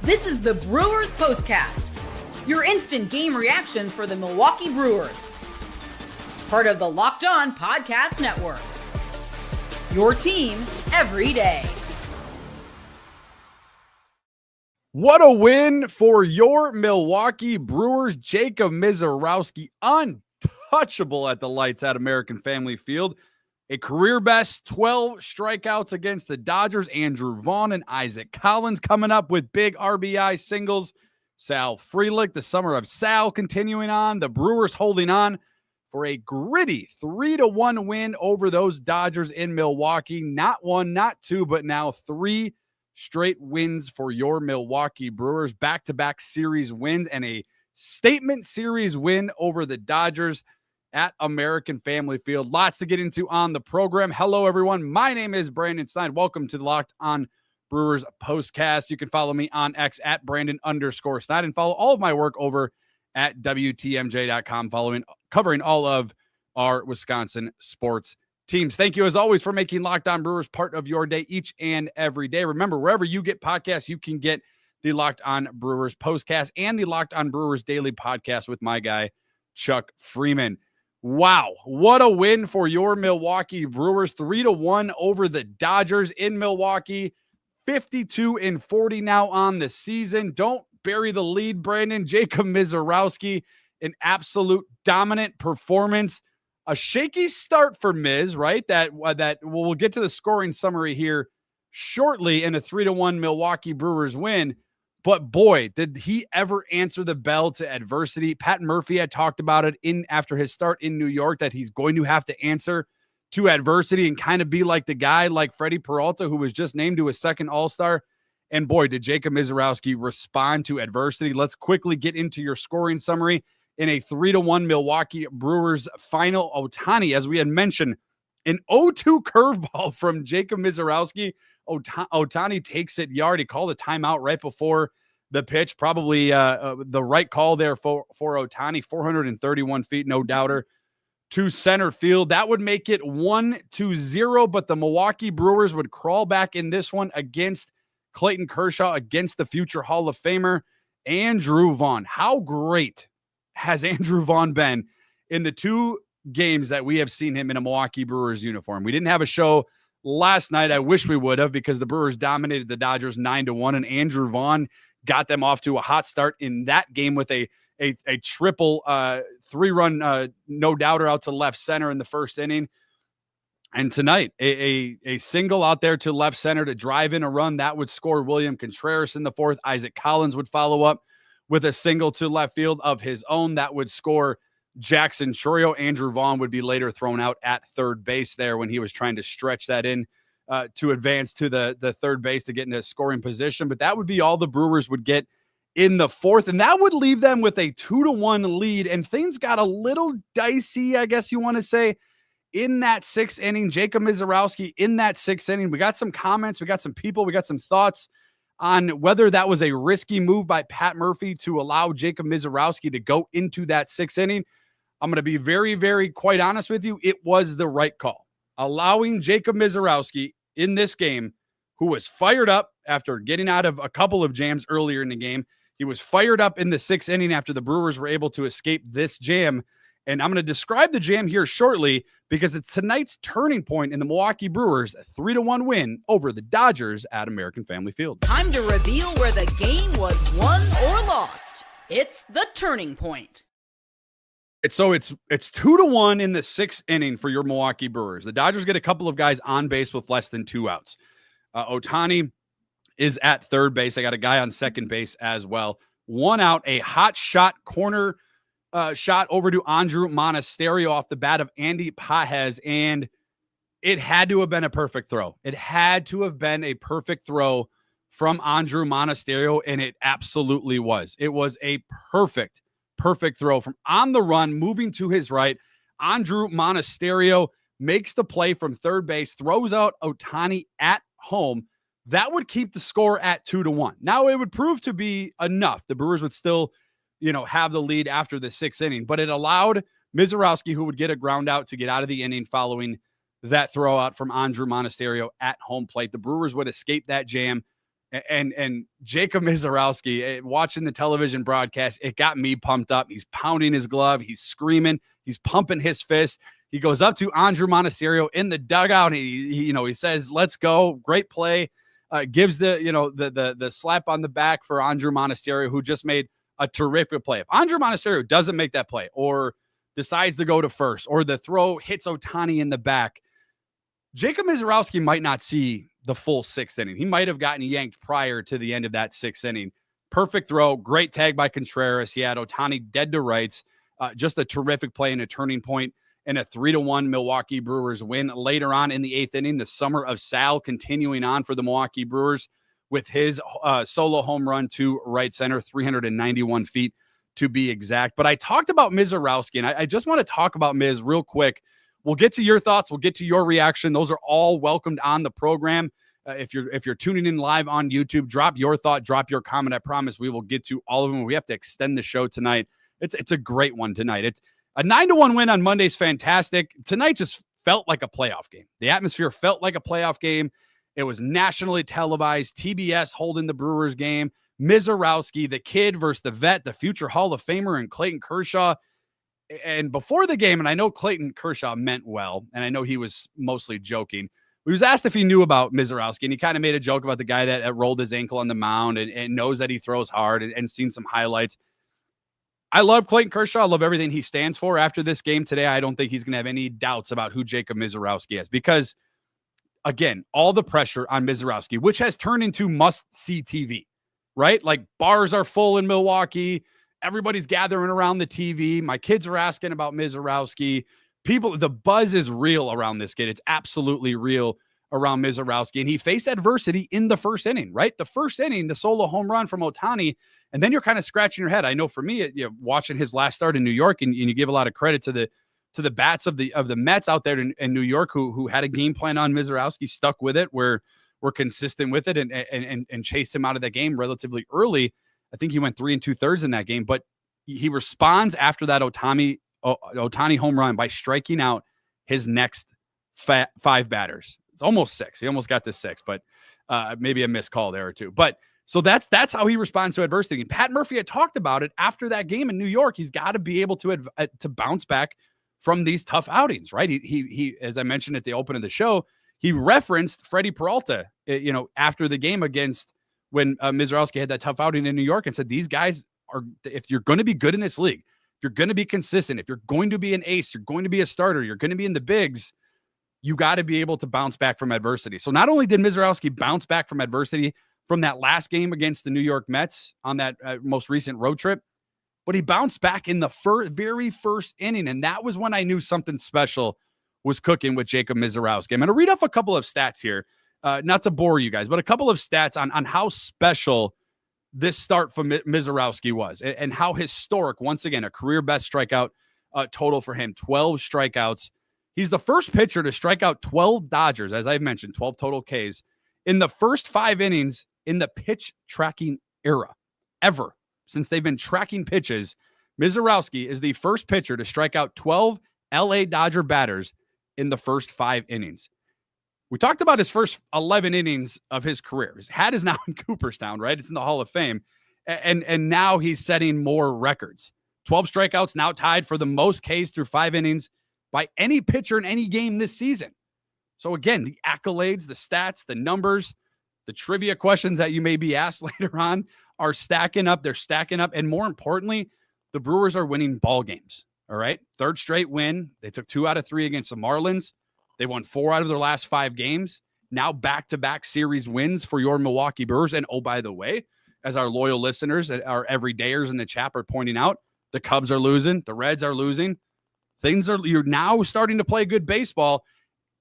This is the Brewers POSTCAST, your instant game reaction for the Milwaukee Brewers. Part of the Locked On Podcast Network. Your team every day. What a win for your Milwaukee Brewers. Jacob Misiorowski, untouchable at the lights at American Family Field. A career best 12 strikeouts against the Dodgers. Andrew Vaughn and Issac Collins coming up with big RBI singles. Sal Frelick, the summer of Sal continuing on. The Brewers holding on for a gritty 3-1 win over those Dodgers in Milwaukee. Not one, not two, but now three straight wins for your Milwaukee Brewers. Back-to-back series wins and a statement series win over the Dodgers at American Family Field. Lots to get into on the program. Hello, everyone. My name is Brandon Stein. Welcome to the Locked On Brewers POSTCAST. You can follow me on X at Brandon_Stein and follow all of my work over at WTMJ.com, covering all of our Wisconsin sports teams. Thank you, as always, for making Locked On Brewers part of your day each and every day. Remember, wherever you get podcasts, you can get the Locked On Brewers POSTCAST and the Locked On Brewers Daily Podcast with my guy, Chuck Freeman. Wow, what a win for your Milwaukee Brewers. 3-1 over the Dodgers in Milwaukee. 52-40 now on the season. Don't bury the lead, Brandon. Jacob Misiorowski, an absolute dominant performance. A shaky start for Miz, right? That we'll get to the scoring summary here shortly in a 3-1 Milwaukee Brewers win. But boy, did he ever answer the bell to adversity. Pat Murphy had talked about it after his start in New York, that he's going to have to answer to adversity and kind of be like the guy like Freddie Peralta, who was just named to a second All-Star. And boy, did Jacob Misiorowski respond to adversity. Let's quickly get into your scoring summary. In a 3-1 Milwaukee Brewers final, Ohtani, as we had mentioned, an 0-2 curveball from Jacob Misiorowski. Ohtani takes it yard. He called a timeout right before the pitch. Probably the right call there for Ohtani. 431 feet, no doubter, to center field. That would make it 1-0, but the Milwaukee Brewers would crawl back in this one against Clayton Kershaw, against the future Hall of Famer, Andrew Vaughn. How great has Andrew Vaughn been in the two games that we have seen him in a Milwaukee Brewers uniform? We didn't have a show last night. I wish we would have, because the Brewers dominated the Dodgers 9-1, and Andrew Vaughn got them off to a hot start in that game with a triple three-run no-doubter out to left center in the first inning. And tonight, a single out there to left center to drive in a run that would score William Contreras in the fourth. Issac Collins would follow up with a single to left field of his own that would score Jackson Chourio. Andrew Vaughn would be later thrown out at third base there when he was trying to stretch that in to advance to the third base to get into scoring position. But that would be all the Brewers would get in the fourth, and that would leave them with a 2-1 lead. And things got a little dicey, I guess you want to say, in that sixth inning. Jacob Misiorowski in that sixth inning. We got some comments, we got some people, we got some thoughts on whether that was a risky move by Pat Murphy to allow Jacob Misiorowski to go into that sixth inning. I'm going to be very, very quite honest with you. It was the right call. Allowing Jacob Misiorowski in this game, who was fired up after getting out of a couple of jams earlier in the game. He was fired up in the sixth inning after the Brewers were able to escape this jam. And I'm going to describe the jam here shortly, because it's tonight's turning point in the Milwaukee Brewers' 3-1 win over the Dodgers at American Family Field. Time to reveal where the game was won or lost. It's the turning point. So it's 2-1 in the sixth inning for your Milwaukee Brewers. The Dodgers get a couple of guys on base with less than 2 outs. Ohtani is at third base. I got a guy on second base as well. 1 out, a hot shot corner shot over to Andrew Monasterio off the bat of Andy Pages, and it had to have been a perfect throw. It had to have been a perfect throw from Andrew Monasterio, and it absolutely was. It was a perfect throw from on the run, moving to his right. Andrew Monasterio makes the play from third base, throws out Ohtani at home. That would keep the score at 2-1. Now, it would prove to be enough. The Brewers would still, have the lead after the sixth inning, but it allowed Misiorowski, who would get a ground out, to get out of the inning following that throw out from Andrew Monasterio at home plate. The Brewers would escape that jam And Jacob Misiorowski, watching the television broadcast, it got me pumped up. He's pounding his glove. He's screaming. He's pumping his fist. He goes up to Andrew Monasterio in the dugout. He says, "Let's go." Great play. Gives the slap on the back for Andrew Monasterio, who just made a terrific play. If Andrew Monasterio doesn't make that play or decides to go to first, or the throw hits Ohtani in the back, Jacob Misiorowski might not see the full sixth inning. He might have gotten yanked prior to the end of that sixth inning. Perfect throw, great tag by Contreras. He had Ohtani dead to rights. Just a terrific play and a turning point and a 3-1 Milwaukee Brewers win. Later on in the eighth inning, the summer of Sal continuing on for the Milwaukee Brewers with his solo home run to right center, 391 feet to be exact. But I talked about Misiorowski, and I just want to talk about Miz real quick. We'll get to your thoughts. We'll get to your reaction. Those are all welcomed on the program. If you're tuning in live on YouTube, drop your thought, drop your comment. I promise we will get to all of them. We have to extend the show tonight. It's a great one tonight. It's a 9-1 win on Monday's fantastic. Tonight just felt like a playoff game. The atmosphere felt like a playoff game. It was nationally televised. TBS holding the Brewers game. Misiorowski, the kid versus the vet, the future Hall of Famer, and Clayton Kershaw. And before the game, and I know Clayton Kershaw meant well, and I know he was mostly joking. He was asked if he knew about Misiorowski, and he kind of made a joke about the guy that rolled his ankle on the mound and knows that he throws hard and seen some highlights. I love Clayton Kershaw. I love everything he stands for. After this game today, I don't think he's going to have any doubts about who Jacob Misiorowski is because, again, all the pressure on Misiorowski, which has turned into must-see TV, right? Like bars are full in Milwaukee. Everybody's gathering around the TV. My kids are asking about Misiorowski. The buzz is real around this kid. It's absolutely real around Misiorowski. And he faced adversity in the first inning, right? The first inning, the solo home run from Ohtani. And then you're kind of scratching your head. I know for me, watching his last start in New York, and you give a lot of credit to the bats of the Mets out there in New York who had a game plan on Misiorowski, stuck with it, were consistent with it and chased him out of that game relatively early. I think he went 3 2/3 in that game, but he responds after that Ohtani home run by striking out his next 5 batters. It's almost 6. He almost got to 6, but maybe a missed call there or two. But so that's how he responds to adversity. And Pat Murphy had talked about it after that game in New York. He's got to be able to bounce back from these tough outings, right? He as I mentioned at the open of the show, he referenced Freddie Peralta, after the game against when Misiorowski had that tough outing in New York, and said, these guys are, if you're going to be good in this league, if you're going to be consistent, if you're going to be an ace, you're going to be a starter, you're going to be in the bigs, you got to be able to bounce back from adversity. So not only did Misiorowski bounce back from adversity from that last game against the New York Mets on that most recent road trip, but he bounced back in the very first inning. And that was when I knew something special was cooking with Jacob Misiorowski. I'm going to read off a couple of stats here. Not to bore you guys, but a couple of stats on how special this start for Misiorowski was and how historic, once again, a career best strikeout total for him, 12 strikeouts. He's the first pitcher to strike out 12 Dodgers, as I've mentioned, 12 total Ks, in the first 5 innings in the pitch tracking era ever. Since they've been tracking pitches, Misiorowski is the first pitcher to strike out 12 L.A. Dodger batters in the first 5 innings. We talked about his first 11 innings of his career. His hat is now in Cooperstown, right? It's in the Hall of Fame. And now he's setting more records. 12 strikeouts, now tied for the most Ks through 5 innings by any pitcher in any game this season. So again, the accolades, the stats, the numbers, the trivia questions that you may be asked later on are stacking up. They're stacking up. And more importantly, the Brewers are winning ball games. All right. 3rd straight win. They took 2 out of 3 against the Marlins. They won 4 out of their last 5 games. Now back-to-back series wins for your Milwaukee Brewers. And oh, by the way, as our loyal listeners, our everydayers in the chat are pointing out, the Cubs are losing. The Reds are losing. You're now starting to play good baseball.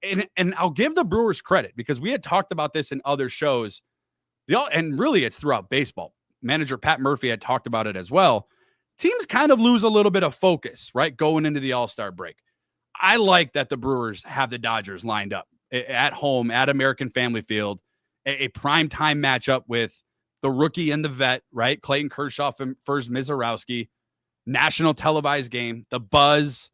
And I'll give the Brewers credit because we had talked about this in other shows. And really it's throughout baseball. Manager Pat Murphy had talked about it as well. Teams kind of lose a little bit of focus, right? Going into the All-Star break. I like that the Brewers have the Dodgers lined up at home at American Family Field, a primetime matchup with the rookie and the vet, right? Clayton Kershaw versus Misiorowski, national televised game, the buzz,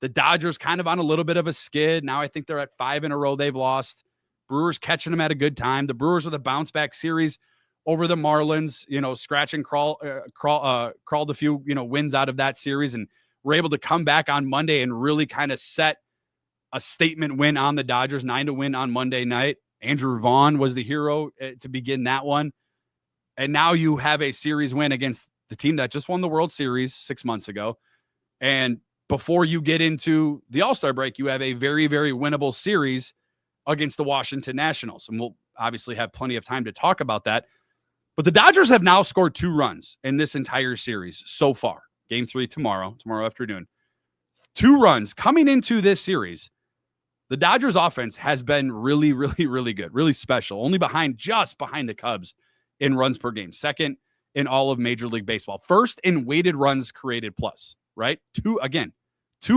the Dodgers kind of on a little bit of a skid. Now I think they're at 5 in a row they've lost. Brewers catching them at a good time. The Brewers with a bounce back series over the Marlins, scratch and crawled a few, wins out of that series, and were able to come back on Monday and really kind of set a statement win on the Dodgers, 9-win on Monday night. Andrew Vaughn was the hero to begin that one. And now you have a series win against the team that just won the World Series 6 months ago. And before you get into the All-Star break, you have a very, very winnable series against the Washington Nationals. And we'll obviously have plenty of time to talk about that. But the Dodgers have now scored 2 runs in this entire series so far. Game 3 tomorrow afternoon. 2 runs coming into this series. The Dodgers offense has been really, really, really good, really special. Only just behind the Cubs in runs per game. Second in all of Major League Baseball. First in weighted runs created plus, right? 2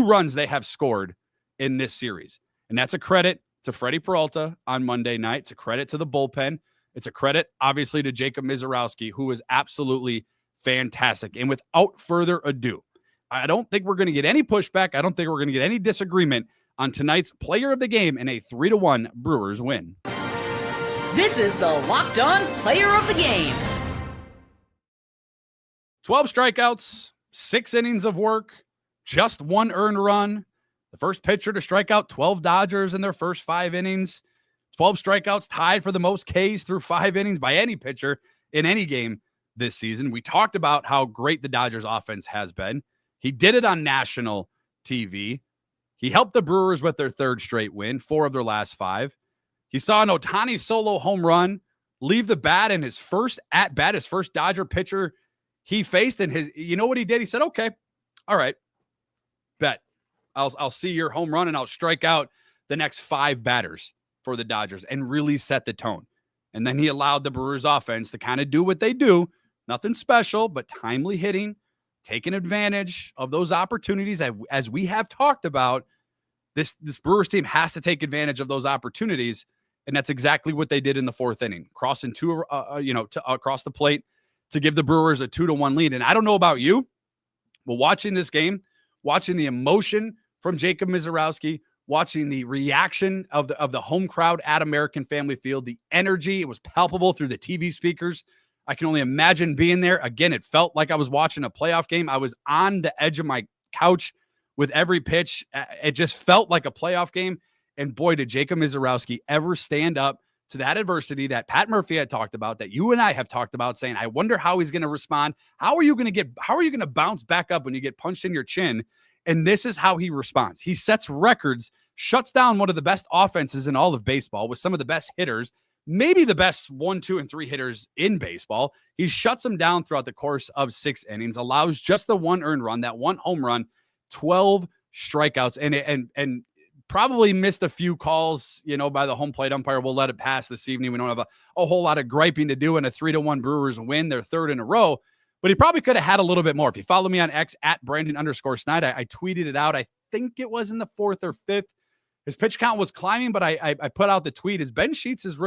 runs they have scored in this series. And that's a credit to Freddie Peralta on Monday night. It's a credit to the bullpen. It's a credit, obviously, to Jacob Misiorowski, who was absolutely fantastic. And without further ado, I don't think we're going to get any pushback. I don't think we're going to get any disagreement on tonight's player of the game in a 3-1 Brewers win. This is the Locked On Player of the Game. 12 strikeouts, 6 innings of work, just 1 earned run. The first pitcher to strike out 12 Dodgers in their first 5 innings. 12 strikeouts, tied for the most Ks through 5 innings by any pitcher in any game this season. We talked about how great the Dodgers offense has been. He did it on national TV. He helped the Brewers with their 3rd straight win, 4 of their last 5. He saw an Ohtani solo home run leave the bat in his first at-bat, his first Dodger pitcher he faced. And you know what he did? He said, okay, all right, bet. I'll see your home run and I'll strike out the next 5 batters for the Dodgers, and really set the tone. And then he allowed the Brewers offense to kind of do what they do. Nothing special, but timely hitting, taking advantage of those opportunities. As we have talked about, this Brewers team has to take advantage of those opportunities. And that's exactly what they did in the 4th inning, crossing across the plate to give the Brewers a 2-1 lead. And I don't know about you, but watching this game, watching the emotion from Jacob Misiorowski, watching the reaction of the home crowd at American Family Field, the energy, it was palpable through the TV speakers. I can only imagine being there. Again, it felt like I was watching a playoff game. I was on the edge of my couch with every pitch. It just felt like a playoff game. And boy, did Jacob Misiorowski ever stand up to that adversity that Pat Murphy had talked about, that you and I have talked about, saying, I wonder how he's going to respond. How are you going to bounce back up when you get punched in your chin? And this is how he responds. He sets records, shuts down one of the best offenses in all of baseball with some of the best hitters, maybe the best 1, 2, and 3 hitters in baseball. He shuts them down throughout the course of 6 innings, allows just the 1 earned run, that 1 home run, 12 strikeouts, and probably missed a few calls, by the home plate umpire. We'll let it pass this evening. We don't have a whole lot of griping to do in a 3-1 Brewers win, their 3rd in a row. But he probably could have had a little bit more. If you follow me on X at Brandon_Snide, I tweeted it out. I think it was in the 4th or 5th. His pitch count was climbing, but I put out the tweet. Is Ben Sheets'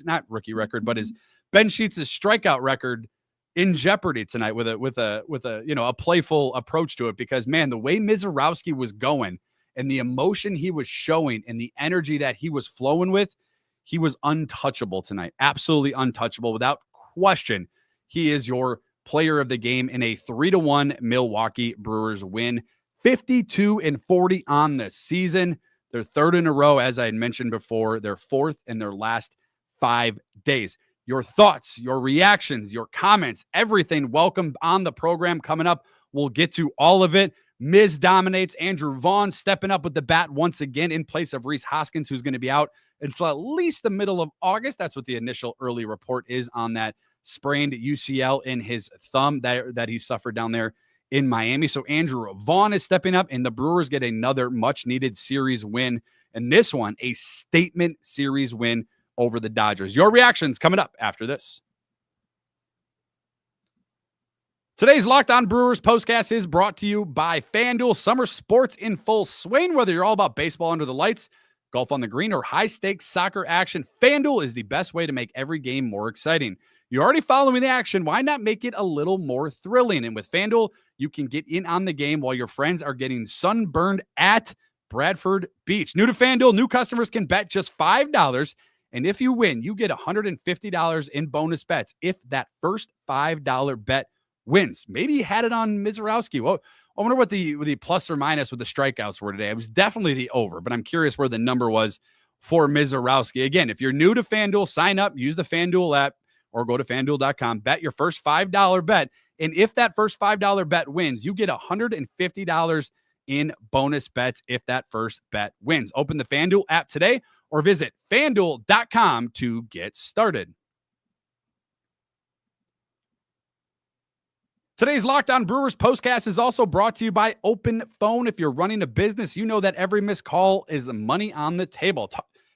not rookie record, but is Ben Sheets' strikeout record in jeopardy tonight with a playful approach to it? Because man, the way Misiorowski was going and the emotion he was showing and the energy that he was flowing with, he was untouchable tonight. Absolutely untouchable. Without question, he is your player of the game in a 3-1 Milwaukee Brewers win. 52-40 on the season. Their 3rd in a row, as I had mentioned before. Their 4th in their last 5 days. Your thoughts, your reactions, your comments, everything welcome on the program coming up. We'll get to all of it. Miz dominates. Andrew Vaughn stepping up with the bat once again in place of Rhys Hoskins, who's going to be out until at least the middle of August. That's what the initial early report is on that sprained UCL in his thumb that he suffered down there in Miami. So Andrew Vaughn is stepping up, and the Brewers get another much-needed series win. And this one, a statement series win over the Dodgers. Your reactions coming up after this. Today's Locked On Brewers postcast is brought to you by FanDuel. Summer sports in full swing. Whether you're all about baseball under the lights, golf on the green, or high-stakes soccer action, FanDuel is the best way to make every game more exciting. You're already following the action. Why not make it a little more thrilling? And with FanDuel, you can get in on the game while your friends are getting sunburned at Bradford Beach. New to FanDuel, new customers can bet just $5 And if you win, you get $150 in bonus bets if that first $5 bet wins. Maybe you had it on Misiorowski. Well, I wonder what the plus or minus with the strikeouts were today. It was definitely the over, but I'm curious where the number was for Misiorowski. Again, if you're new to FanDuel, sign up, use the FanDuel app, or go to FanDuel.com, bet your first $5 bet. And if that first $5 bet wins, you get $150 in bonus bets if that first bet wins. Open the FanDuel app today or visit FanDuel.com to get started. Today's Locked On Brewers postcast is also brought to you by Open Phone. If you're running a business, you know that every missed call is money on the table.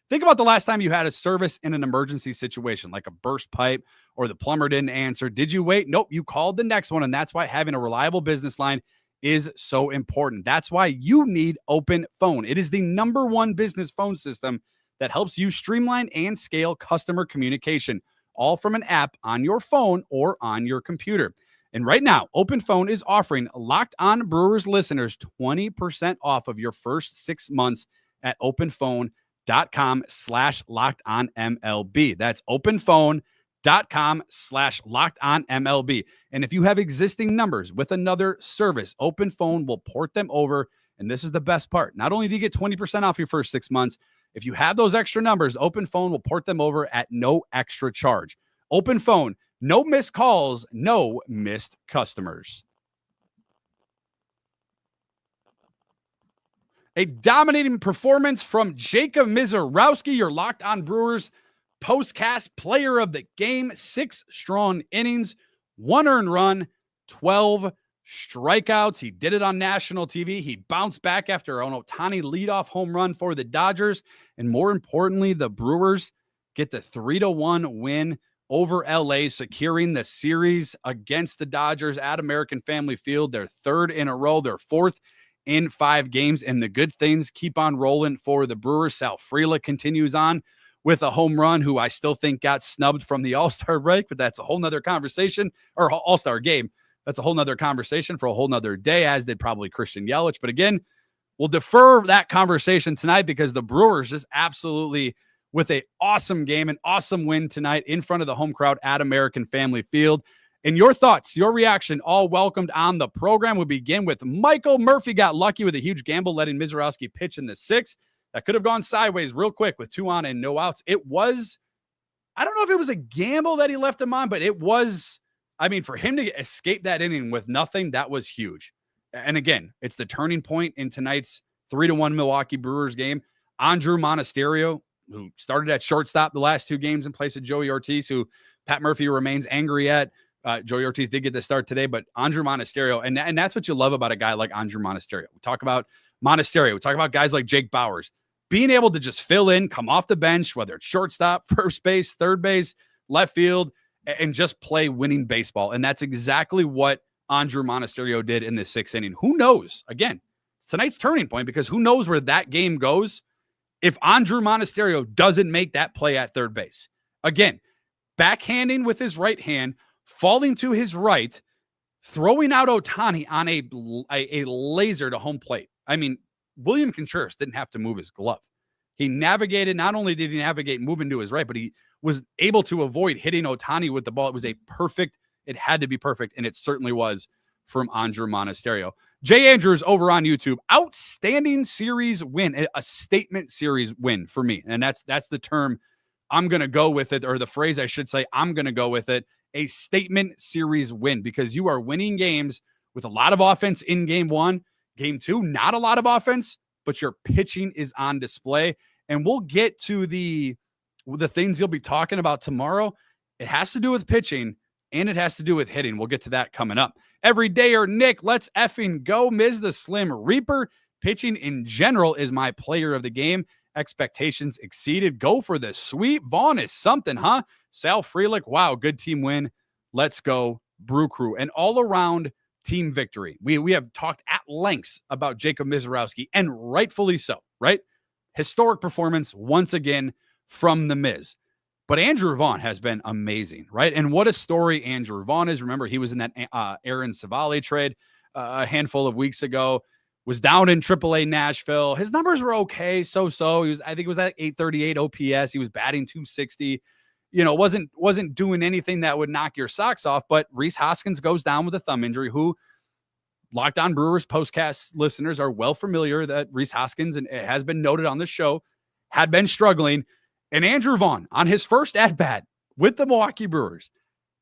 Think about the last time you had a service in an emergency situation, like a burst pipe or the plumber didn't answer. Did you wait? Nope, you called the next one, and that's why having a reliable business line is so important. That's why you need Open Phone. It is the #1 business phone system that helps you streamline and scale customer communication, all from an app on your phone or on your computer. And right now, Open Phone is offering Locked On Brewers listeners 20% off of your first 6 months at openphone.com/LockedOnMLB. That's openphone.com/LockedOnMLB. And if you have existing numbers with another service, Open Phone will port them over. And this is the best part. Not only do you get 20% off your first 6 months, if you have those extra numbers, Open Phone will port them over at no extra charge. Open Phone. No missed calls, no missed customers. A dominating performance from Jacob Misiorowski, your Locked On Brewers postcast player of the game. 6 strong innings, 1 earned run, 12 strikeouts. He did it on national TV. He bounced back after an Ohtani leadoff home run for the Dodgers. And more importantly, the Brewers get the 3-1 win over L.A., securing the series against the Dodgers at American Family Field. Their 3rd in a row, their 4th in 5 games, and the good things keep on rolling for the Brewers. Sal Frelick continues on with a home run, who I still think got snubbed from the All-Star break, but that's a whole nother conversation, or All-Star game. That's a whole nother conversation for a whole nother day, as did probably Christian Yelich. But again, we'll defer that conversation tonight because the Brewers just absolutely, with an awesome game, an awesome win tonight in front of the home crowd at American Family Field. And your thoughts, your reaction, all welcomed on the program. We begin with Michael Murphy. Got lucky with a huge gamble, letting Misiorowski pitch in the 6th. That could have gone sideways real quick with 2 on and no outs. It was, I don't know if it was a gamble that he left him on, but it was, I mean, for him to escape that inning with nothing, that was huge. And again, it's the turning point in tonight's 3-1 Milwaukee Brewers game. Andrew Monasterio, who started at shortstop the last 2 games in place of Joey Ortiz, who Pat Murphy remains angry at. Joey Ortiz did get the start today, but Andrew Monasterio, and that's what you love about a guy like Andrew Monasterio. We talk about Monasterio. We talk about guys like Jake Bauers. Being able to just fill in, come off the bench, whether it's shortstop, first base, third base, left field, and just play winning baseball. And that's exactly what Andrew Monasterio did in the 6th inning. Who knows? Again, it's tonight's turning point, because who knows where that game goes if Andrew Monasterio doesn't make that play at third base. Again, backhanding with his right hand, falling to his right, throwing out Ohtani on a laser to home plate. I mean, William Contreras didn't have to move his glove. He navigated, not only did he navigate moving to his right, but he was able to avoid hitting Ohtani with the ball. It was it had to be perfect, and it certainly was from Andrew Monasterio. Jay Andrews over on YouTube, outstanding series win, a statement series win for me. And that's the term I'm going to go with it, or the phrase I should say, I'm going to go with it, a statement series win, because you are winning games with a lot of offense in game 1. Game 2, not a lot of offense, but your pitching is on display. And we'll get to the things you'll be talking about tomorrow. It has to do with pitching, and it has to do with hitting. We'll get to that coming up. Everydayer Nick, let's effing go. Miz the Slim Reaper. Pitching in general is my player of the game. Expectations exceeded. Go for the sweep. Vaughn is something, huh? Sal Frelick, wow, good team win. Let's go, Brew Crew. And all around team victory. We have talked at lengths about Jacob Misiorowski, and rightfully so, right? Historic performance once again from the Miz. But Andrew Vaughn has been amazing, right? And what a story Andrew Vaughn is. Remember, he was in that Aaron Savali trade a handful of weeks ago. was down in AAA Nashville. His numbers were okay, so. I think it was at 838 OPS. He was batting 260. Wasn't doing anything that would knock your socks off. But Rhys Hoskins goes down with a thumb injury, who Locked On Brewers postcast listeners are well familiar that Rhys Hoskins, and it has been noted on this show, had been struggling. And Andrew Vaughn, on his first at-bat with the Milwaukee Brewers,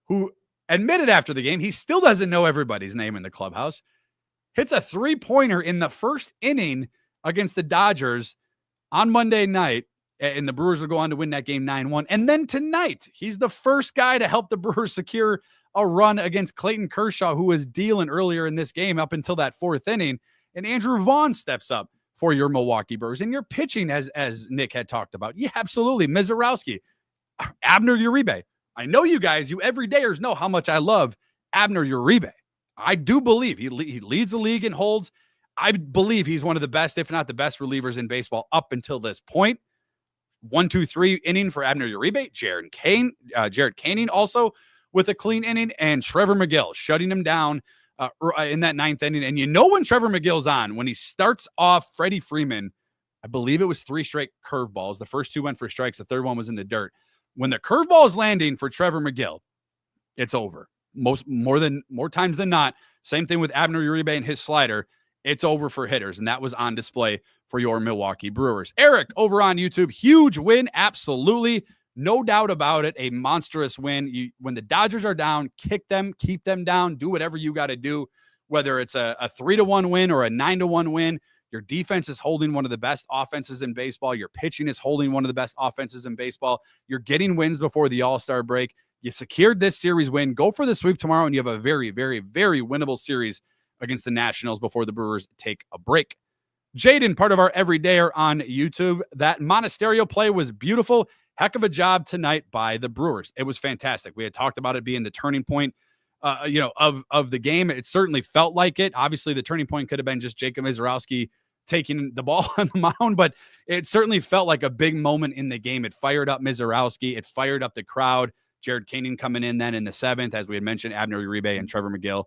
who admitted after the game he still doesn't know everybody's name in the clubhouse, hits a three-pointer in the first inning against the Dodgers on Monday night, and the Brewers will go on to win that game 9-1. And then tonight, he's the first guy to help the Brewers secure a run against Clayton Kershaw, who was dealing earlier in this game up until that fourth inning. And Andrew Vaughn steps up for your Milwaukee Brewers. And you're pitching, as Nick had talked about. Yeah, absolutely. Misiorowski, Abner Uribe. I know you guys, you everydayers know how much I love Abner Uribe. I do believe he leads the league in holds. I believe he's one of the best, if not the best, relievers in baseball up until this point. 1-2-3 inning for Abner Uribe. Jarred Koenig also with a clean inning, and Trevor Megill shutting him down in that ninth inning. And when Trevor Megill's on, when he starts off Freddie Freeman, I believe it was 3 straight curveballs. The first 2 went for strikes. The third one was in the dirt. When the curveball is landing for Trevor Megill, it's over. More times than not. Same thing with Abner Uribe and his slider. It's over for hitters, and that was on display for your Milwaukee Brewers. Eric over on YouTube, huge win, absolutely. No doubt about it, a monstrous win. When the Dodgers are down, kick them, keep them down, do whatever you got to do, whether it's a 3-1 win or a 9-1 win. Your defense is holding one of the best offenses in baseball. Your pitching is holding one of the best offenses in baseball. You're getting wins before the All-Star break. You secured this series win. Go for the sweep tomorrow, and you have a very, very, very winnable series against the Nationals before the Brewers take a break. Jaden, part of our everydayer on YouTube, that Monasterio play was beautiful. Heck of a job tonight by the Brewers. It was fantastic. We had talked about it being the turning point, of the game. It certainly felt like it. Obviously, the turning point could have been just Jacob Misiorowski taking the ball on the mound, but it certainly felt like a big moment in the game. It fired up Misiorowski. It fired up the crowd. Jarred Koenig coming in then in the 7th, as we had mentioned, Abner Uribe and Trevor Megill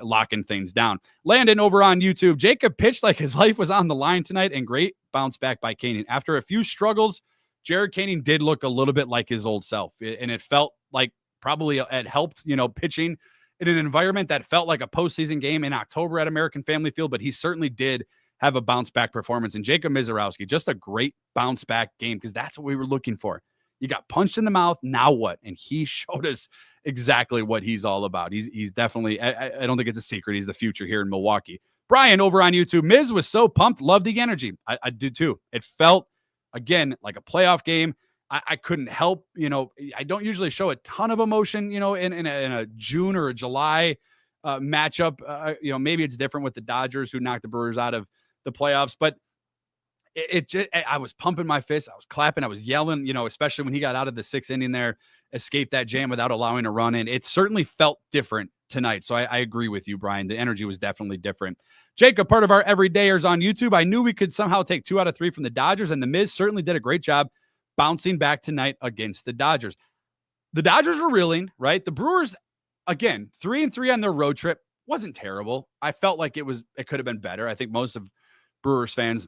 locking things down. Landon over on YouTube, Jacob pitched like his life was on the line tonight, and great bounce back by Koenig. After a few struggles, Jarred Koenig did look a little bit like his old self, and it felt like probably it helped, pitching in an environment that felt like a postseason game in October at American Family Field, but he certainly did have a bounce back performance. And Jacob Misiorowski, just a great bounce back game, because that's what we were looking for. You got punched in the mouth. Now what? And he showed us exactly what he's all about. He's definitely, I don't think it's a secret, he's the future here in Milwaukee. Brian over on YouTube, Miz was so pumped. Loved the energy. I do too. It felt, again, like a playoff game. I couldn't help, I don't usually show a ton of emotion, in a June or a July matchup. Maybe it's different with the Dodgers, who knocked the Brewers out of the playoffs, but I was pumping my fist. I was clapping. I was yelling, especially when he got out of the 6th inning there, escaped that jam without allowing a run in. It certainly felt different tonight. So I agree with you, Brian. The energy was definitely different. Jacob, part of our everydayers on YouTube, I knew we could somehow take 2 out of 3 from the Dodgers, and the Miz certainly did a great job bouncing back tonight against the Dodgers. The Dodgers were reeling, right? The Brewers, again, 3-3 on their road trip. Wasn't terrible. I felt like it could have been better. I think most of Brewers fans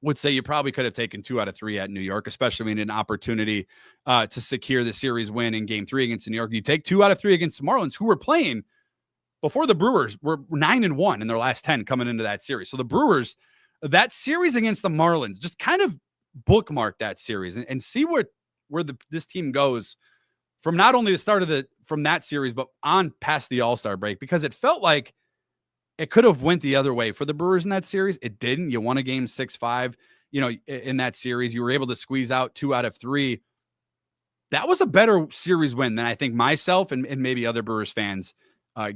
would say you probably could have taken 2 out of 3 at New York, especially when an opportunity to secure the series win in Game 3 against New York. You take 2 out of 3 against the Marlins, who were playing before the Brewers were 9-1 in their last 10 coming into that series. So the Brewers, that series against the Marlins, just kind of bookmark that series and see where this team goes from not only the start from that series, but on past the All-Star break, because it felt like it could have went the other way for the Brewers in that series. It didn't. You won a game 6-5, in that series. You were able to squeeze out 2 out of 3. That was a better series win than I think myself and maybe other Brewers fans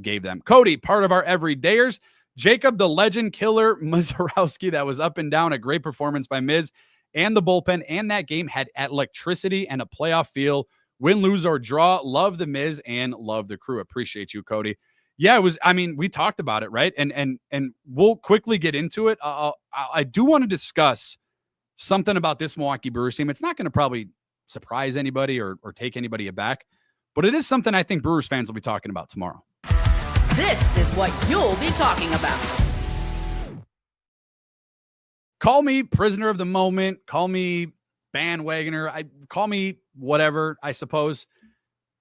gave them. Cody, part of our everydayers. Jacob, the legend killer, Misiorowski, that was up and down. A great performance by Miz and the bullpen. And that game had electricity and a playoff feel. Win, lose, or draw. Love the Miz and love the crew. Appreciate you, Cody. Yeah, it was. I mean, we talked about it, right? And we'll quickly get into it. I do want to discuss something about this Milwaukee Brewers team. It's not going to probably surprise anybody or take anybody aback, but it is something I think Brewers fans will be talking about tomorrow. This is what you'll be talking about. call me prisoner of the moment, call me bandwagoner, call me whatever, I suppose.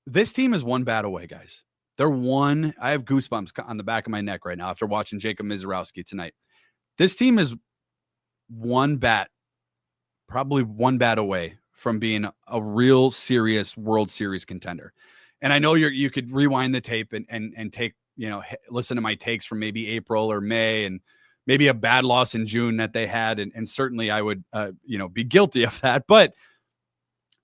This team is one bat away, guys. I have goosebumps on the back of my neck right now after watching Jacob Misiorowski tonight. This team is probably one bat away from being a real serious World Series contender. And I know you could rewind the tape and take, listen to my takes from maybe April or May and maybe a bad loss in June that they had. And certainly I would, be guilty of that. But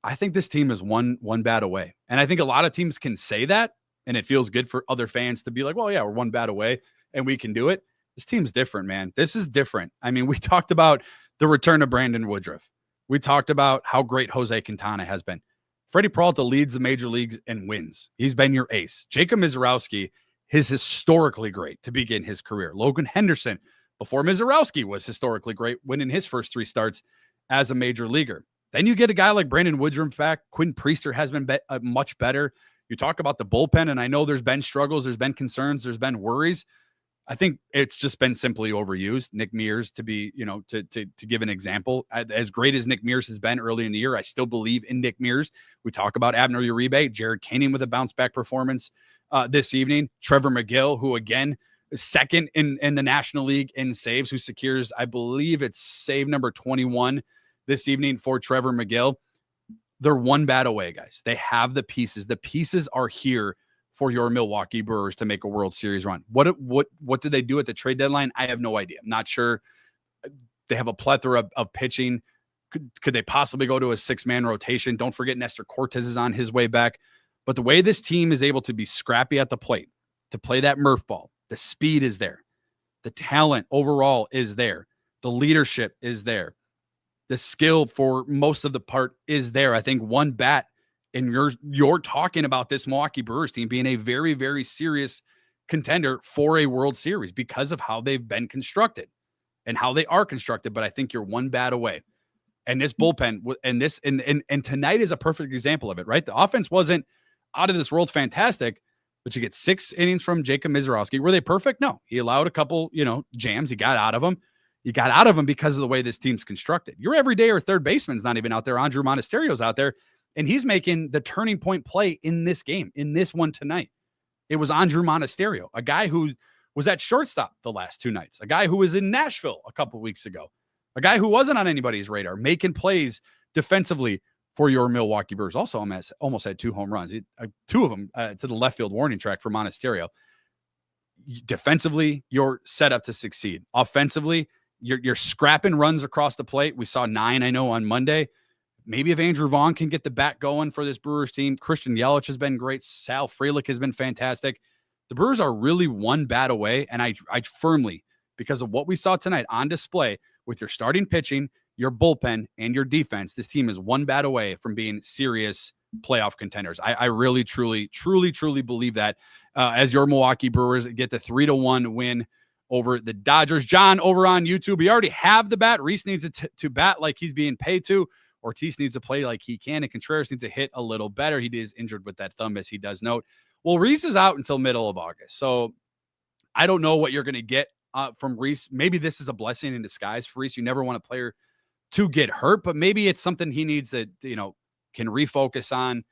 I think this team is one bat away. And I think a lot of teams can say that. And it feels good for other fans to be like, well, yeah, we're one bat away and we can do it. This team's different, man. This is different. I mean, we talked about the return of Brandon Woodruff. We talked about how great Jose Quintana has been. Freddie Peralta leads the major leagues and wins. He's been your ace. Jacob Misiorowski is historically great to begin his career. Logan Henderson, before Misiorowski, was historically great, winning his first 3 starts as a major leaguer. Then you get a guy like Brandon Woodruff back. Quinn Priester has been much better. You talk about the bullpen, and I know there's been struggles, there's been concerns, there's been worries. I think it's just been simply overused. Nick Mears, to be, to give an example, as great as Nick Mears has been early in the year, I still believe in Nick Mears. We talk about Abner Uribe, Jared Kaning with a bounce back performance this evening. Trevor McGill, who again is second in the National League in saves, who secures, I believe it's save number 21 this evening for Trevor McGill. They're one bat away, guys. They have the pieces. The pieces are here for your Milwaukee Brewers to make a World Series run. What did they do at the trade deadline? I have no idea. I'm not sure. They have a plethora of pitching. Could they possibly go to a 6-man rotation? Don't forget Nestor Cortez is on his way back. But the way this team is able to be scrappy at the plate, to play that Murph ball, the speed is there. The talent overall is there. The leadership is there. The skill for most of the part is there. I think one bat, and you're talking about this Milwaukee Brewers team being a very, very serious contender for a World Series because of how they've been constructed and how they are constructed. But I think you're one bat away. And this bullpen and tonight is a perfect example of it, right? The offense wasn't out of this world fantastic, but you get 6 innings from Jacob Misiorowski. Were they perfect? No. He allowed a couple, jams. He got out of them. You got out of them because of the way this team's constructed. Your everyday or third baseman's not even out there. Andrew Monasterio's out there, and he's making the turning point play in this game, in this one tonight. It was Andrew Monasterio, a guy who was at shortstop the last 2 nights, a guy who was in Nashville a couple of weeks ago, a guy who wasn't on anybody's radar, making plays defensively for your Milwaukee Brewers. Also, almost had 2 home runs, 2 of them to the left field warning track for Monasterio. Defensively, you're set up to succeed. Offensively, you're scrapping runs across the plate. We saw 9, I know, on Monday. Maybe if Andrew Vaughn can get the bat going for this Brewers team. Christian Yelich has been great. Sal Frelick has been fantastic. The Brewers are really one bat away, and I firmly, because of what we saw tonight on display with your starting pitching, your bullpen, and your defense, this team is one bat away from being serious playoff contenders. I really, truly believe that as your Milwaukee Brewers get the 3-1 win over the Dodgers. John, over on YouTube, we already have the bat. Reese needs to bat like he's being paid to. Ortiz needs to play like he can, and Contreras needs to hit a little better. He is injured with that thumb, as he does note. Well, Reese is out until middle of August, so I don't know what you're going to get from Reese. Maybe this is a blessing in disguise for Reese. You never want a player to get hurt, but maybe it's something he needs to, can refocus on,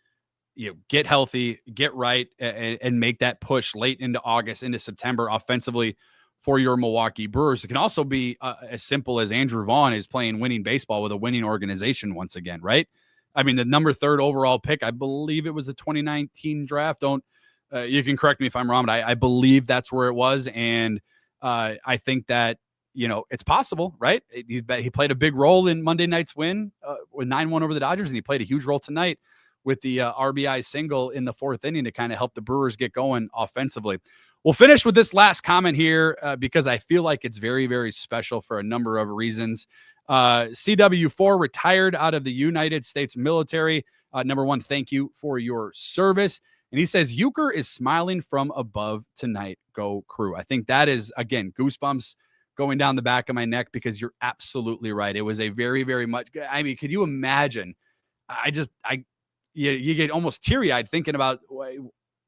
get healthy, get right, and make that push late into August, into September offensively for your Milwaukee Brewers. It can also be as simple as Andrew Vaughn is playing winning baseball with a winning organization once again, right? I mean, the number 3 overall pick, I believe it was the 2019 draft. You can correct me if I'm wrong, but I believe that's where it was. And I think that, it's possible, right? He played a big role in Monday night's win with 9-1 over the Dodgers, and he played a huge role tonight with the RBI single in the 4th inning to kind of help the Brewers get going offensively. We'll finish with this last comment here because I feel like it's very, very special for a number of reasons. CW4 retired out of the United States military. Number 1, thank you for your service. And he says, Uecker is smiling from above tonight. Go Crew. I think that is, again, goosebumps going down the back of my neck because you're absolutely right. It was a very, very much, I mean, could you imagine? You get almost teary-eyed thinking about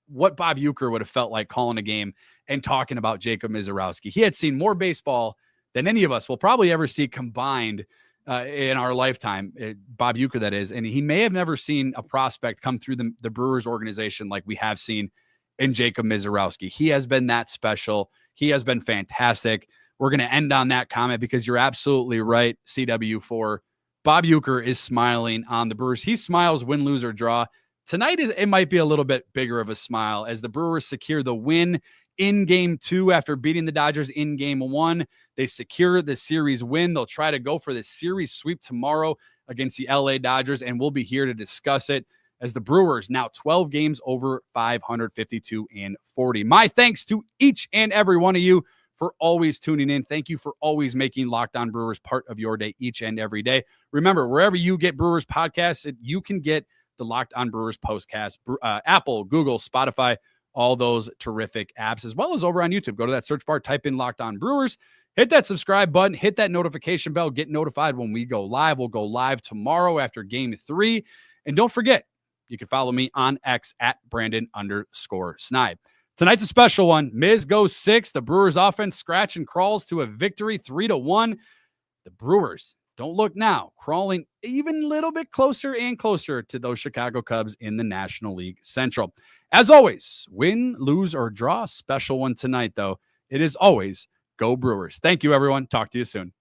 what Bob Uecker would have felt like calling a game and talking about Jacob Misiorowski. He had seen more baseball than any of us will probably ever see combined in our lifetime. Bob Uecker, that is. And he may have never seen a prospect come through the Brewers organization like we have seen in Jacob Misiorowski. He has been that special. He has been fantastic. We're going to end on that comment because you're absolutely right, CW4. Bob Uecker is smiling on the Brewers. He smiles win, lose, or draw. Tonight, it might be a little bit bigger of a smile as the Brewers secure the win in Game 2 after beating the Dodgers in Game 1. They secure the series win. They'll try to go for the series sweep tomorrow against the L.A. Dodgers, and we'll be here to discuss it as the Brewers now 12 games over 552-40. My thanks to each and every one of you for always tuning in. Thank you for always making Locked On Brewers part of your day each and every day. Remember, wherever you get Brewers podcasts, you can get the Locked On Brewers postcast, Apple, Google, Spotify, all those terrific apps, as well as over on YouTube. Go to that search bar, type in Locked On Brewers, hit that subscribe button, hit that notification bell, get notified when we go live. We'll go live tomorrow after Game 3. And don't forget, you can follow me on X at Brandon_Snipe. Tonight's a special one. Miz goes 6. The Brewers offense scratch and crawls to a victory 3-1. The Brewers, don't look now, crawling even a little bit closer and closer to those Chicago Cubs in the National League Central. As always, win, lose, or draw. Special one tonight, though. It is always Go Brewers. Thank you, everyone. Talk to you soon.